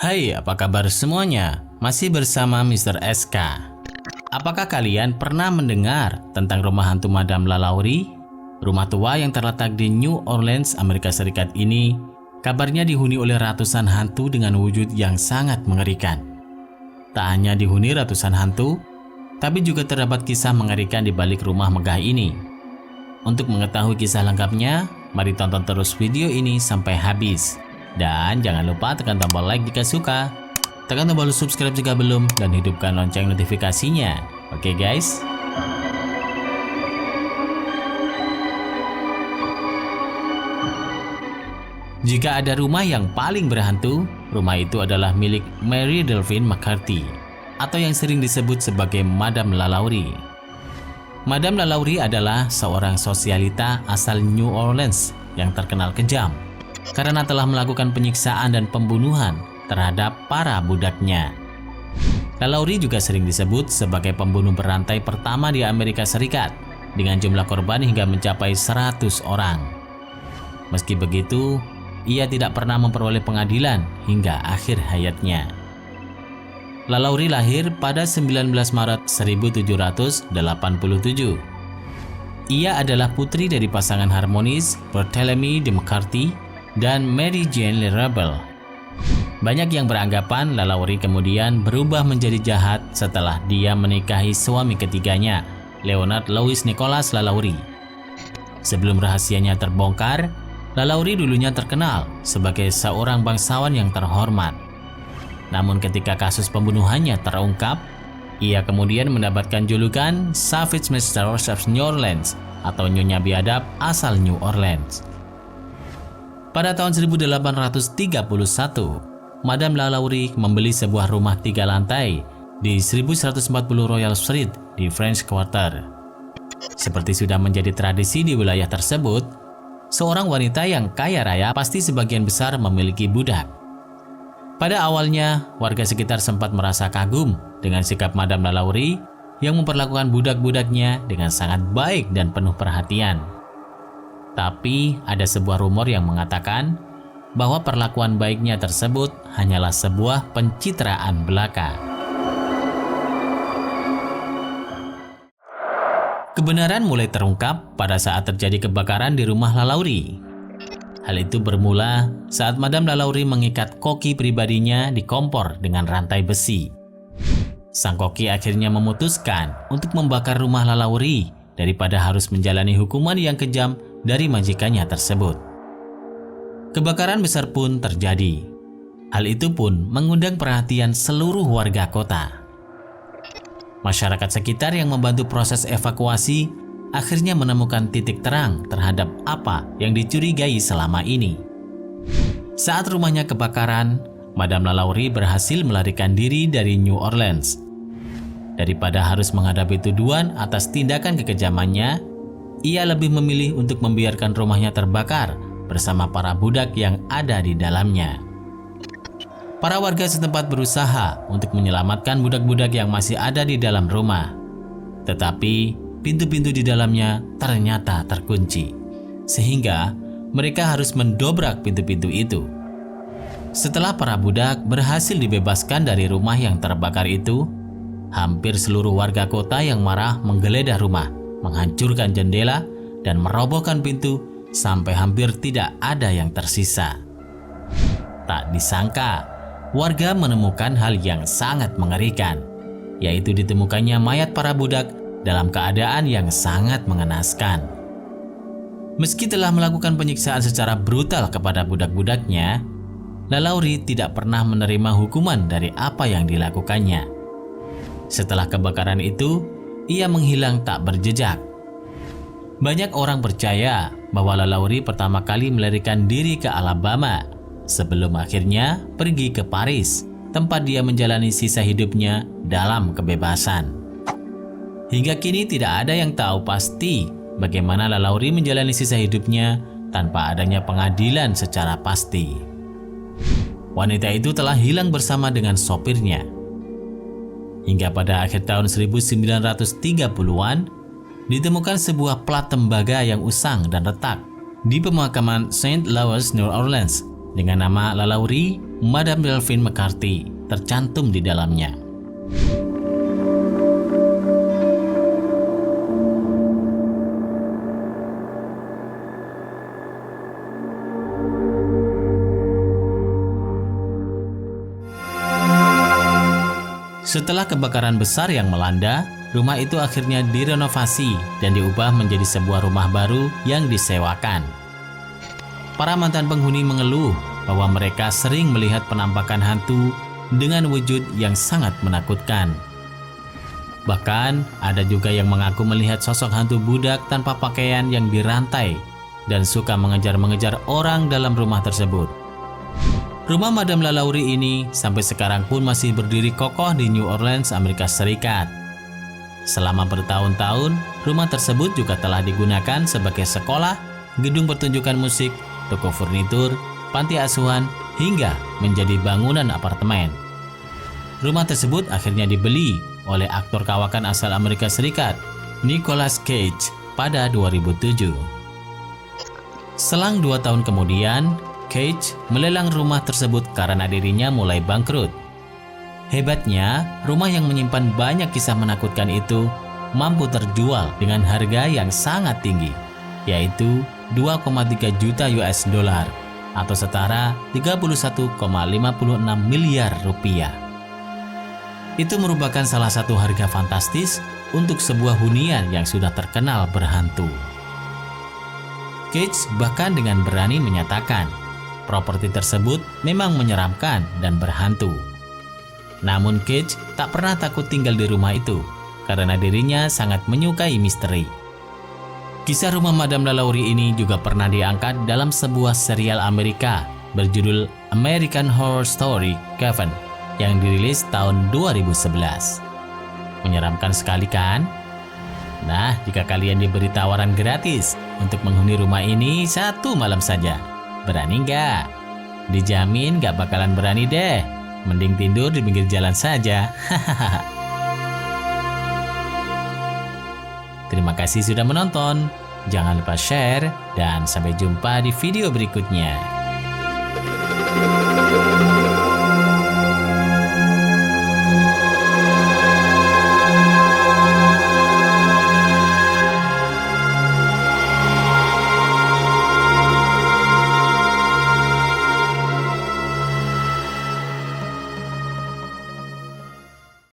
Hai, apa kabar semuanya? Masih bersama Mr. SK. Apakah kalian pernah mendengar tentang rumah hantu Madame LaLaurie? Rumah tua yang terletak di New Orleans, Amerika Serikat ini kabarnya dihuni oleh ratusan hantu dengan wujud yang sangat mengerikan. Tak hanya dihuni ratusan hantu, tapi juga terdapat kisah mengerikan di balik rumah megah ini. Untuk mengetahui kisah lengkapnya, mari tonton terus video ini sampai habis. Dan jangan lupa tekan tombol like jika suka, tekan tombol subscribe jika belum, dan hidupkan lonceng notifikasinya. Oke guys? Jika ada rumah yang paling berhantu, rumah itu adalah milik Mary Delphine McCarthy, atau yang sering disebut sebagai Madame LaLaurie. Madame LaLaurie adalah seorang sosialita asal New Orleans yang terkenal kejam karena telah melakukan penyiksaan dan pembunuhan terhadap para budaknya. LaLaurie juga sering disebut sebagai pembunuh berantai pertama di Amerika Serikat dengan jumlah korban hingga mencapai 100 orang. Meski begitu, ia tidak pernah memperoleh pengadilan hingga akhir hayatnya. LaLaurie lahir pada 19 Maret 1787. Ia adalah putri dari pasangan harmonis Barthélemy de McCarthy dan Mary Jane LaRebel. Banyak yang beranggapan LaLaurie kemudian berubah menjadi jahat setelah dia menikahi suami ketiganya, Leonard Louis Nicholas LaLaurie. Sebelum rahasianya terbongkar, LaLaurie dulunya terkenal sebagai seorang bangsawan yang terhormat. Namun ketika kasus pembunuhannya terungkap, ia kemudian mendapatkan julukan Savage Mistress of New Orleans atau Nyonya Biadab asal New Orleans. Pada tahun 1831, Madame LaLaurie membeli sebuah rumah 3 lantai di 1140 Royal Street di French Quarter. Seperti sudah menjadi tradisi di wilayah tersebut, seorang wanita yang kaya raya pasti sebagian besar memiliki budak. Pada awalnya, warga sekitar sempat merasa kagum dengan sikap Madame LaLaurie yang memperlakukan budak-budaknya dengan sangat baik dan penuh perhatian. Tapi ada sebuah rumor yang mengatakan bahwa perlakuan baiknya tersebut hanyalah sebuah pencitraan belaka. Kebenaran mulai terungkap pada saat terjadi kebakaran di rumah LaLaurie. Hal itu bermula saat Madame LaLaurie mengikat koki pribadinya di kompor dengan rantai besi. Sang koki akhirnya memutuskan untuk membakar rumah LaLaurie daripada harus menjalani hukuman yang kejam dari majikannya tersebut. Kebakaran besar pun terjadi. Hal itu pun mengundang perhatian seluruh warga kota. Masyarakat sekitar yang membantu proses evakuasi akhirnya menemukan titik terang terhadap apa yang dicurigai selama ini. Saat rumahnya kebakaran, Madame LaLaurie berhasil melarikan diri dari New Orleans. Daripada harus menghadapi tuduhan atas tindakan kekejamannya, ia lebih memilih untuk membiarkan rumahnya terbakar bersama para budak yang ada di dalamnya. Para warga setempat berusaha untuk menyelamatkan budak-budak yang masih ada di dalam rumah. Tetapi pintu-pintu di dalamnya ternyata terkunci, sehingga mereka harus mendobrak pintu-pintu itu. Setelah para budak berhasil dibebaskan dari rumah yang terbakar itu, hampir seluruh warga kota yang marah menggeledah rumah, menghancurkan jendela, dan merobohkan pintu sampai hampir tidak ada yang tersisa. Tak disangka, warga menemukan hal yang sangat mengerikan, yaitu ditemukannya mayat para budak dalam keadaan yang sangat mengenaskan. Meski telah melakukan penyiksaan secara brutal kepada budak-budaknya, LaLaurie tidak pernah menerima hukuman dari apa yang dilakukannya. Setelah kebakaran itu, ia menghilang tak berjejak. Banyak orang percaya bahwa LaLaurie pertama kali melarikan diri ke Alabama sebelum akhirnya pergi ke Paris, tempat dia menjalani sisa hidupnya dalam kebebasan. Hingga kini tidak ada yang tahu pasti bagaimana LaLaurie menjalani sisa hidupnya tanpa adanya pengadilan secara pasti. Wanita itu telah hilang bersama dengan sopirnya. Hingga pada akhir tahun 1930-an, ditemukan sebuah plat tembaga yang usang dan retak di pemakaman St. Louis, New Orleans dengan nama LaLaurie Madam Delphine McCarthy tercantum di dalamnya. Setelah kebakaran besar yang melanda, rumah itu akhirnya direnovasi dan diubah menjadi sebuah rumah baru yang disewakan. Para mantan penghuni mengeluh bahwa mereka sering melihat penampakan hantu dengan wujud yang sangat menakutkan. Bahkan ada juga yang mengaku melihat sosok hantu budak tanpa pakaian yang dirantai dan suka mengejar-mengejar orang dalam rumah tersebut. Rumah Madam LaLaurie ini sampai sekarang pun masih berdiri kokoh di New Orleans, Amerika Serikat. Selama bertahun-tahun, rumah tersebut juga telah digunakan sebagai sekolah, gedung pertunjukan musik, toko furnitur, panti asuhan, hingga menjadi bangunan apartemen. Rumah tersebut akhirnya dibeli oleh aktor kawakan asal Amerika Serikat, Nicolas Cage, pada 2007. Selang 2 tahun kemudian, Cage melelang rumah tersebut karena dirinya mulai bangkrut. Hebatnya, rumah yang menyimpan banyak kisah menakutkan itu mampu terjual dengan harga yang sangat tinggi, yaitu 2,3 juta US dollar atau setara 31,56 miliar rupiah. Itu merupakan salah satu harga fantastis untuk sebuah hunian yang sudah terkenal berhantu. Cage bahkan dengan berani menyatakan properti tersebut memang menyeramkan dan berhantu. Namun Cage tak pernah takut tinggal di rumah itu karena dirinya sangat menyukai misteri. Kisah rumah Madam LaLaurie ini juga pernah diangkat dalam sebuah serial Amerika berjudul American Horror Story Coven yang dirilis tahun 2011. Menyeramkan sekali kan? Nah, jika kalian diberi tawaran gratis untuk menghuni rumah ini 1 malam saja, berani nggak? Dijamin nggak bakalan berani deh. Mending tidur di pinggir jalan saja. Terima kasih sudah menonton. Jangan lupa share dan sampai jumpa di video berikutnya.